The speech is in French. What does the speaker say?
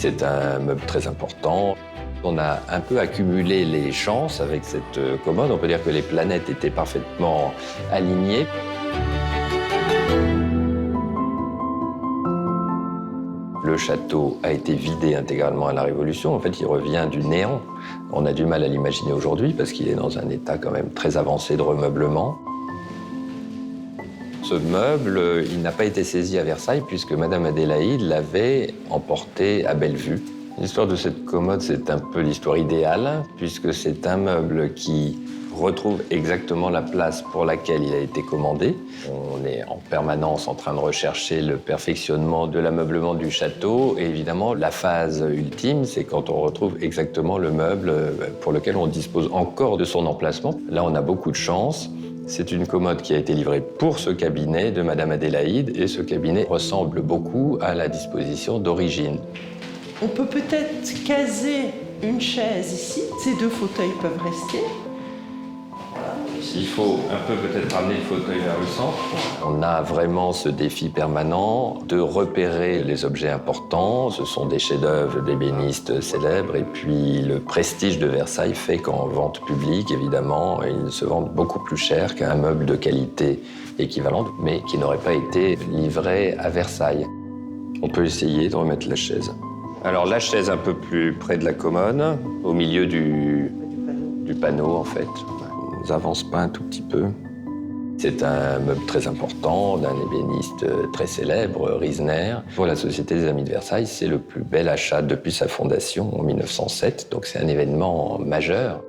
C'est un meuble très important. On a un peu accumulé les chances avec cette commode. On peut dire que les planètes étaient parfaitement alignées. Le château a été vidé intégralement à la Révolution. En fait, il revient du néant. On a du mal à l'imaginer aujourd'hui parce qu'il est dans un état quand même très avancé de remeublement. Ce meuble, il n'a pas été saisi à Versailles puisque Madame Adélaïde l'avait emporté à Bellevue. L'histoire de cette commode, c'est un peu l'histoire idéale puisque c'est un meuble qui retrouve exactement la place pour laquelle il a été commandé. On est en permanence en train de rechercher le perfectionnement de l'ameublement du château. Et évidemment, la phase ultime, c'est quand on retrouve exactement le meuble pour lequel on dispose encore de son emplacement. Là, on a beaucoup de chance. C'est une commode qui a été livrée pour ce cabinet de Madame Adélaïde et ce cabinet ressemble beaucoup à la disposition d'origine. On peut peut-être caser une chaise ici. Ces deux fauteuils peuvent rester. Il faut un peu peut-être ramener le fauteuil vers le centre. On a vraiment ce défi permanent de repérer les objets importants. Ce sont des chefs-d'œuvre d'ébénistes célèbres. Et puis le prestige de Versailles fait qu'en vente publique, évidemment, ils se vendent beaucoup plus cher qu'un meuble de qualité équivalente, mais qui n'aurait pas été livré à Versailles. On peut essayer de remettre la chaise. Alors la chaise un peu plus près de la commode, au milieu du panneau en fait. On avance pas un tout petit peu. C'est un meuble très important d'un ébéniste très célèbre, Riesner. Pour la Société des Amis de Versailles, c'est le plus bel achat depuis sa fondation en 1907, donc c'est un événement majeur.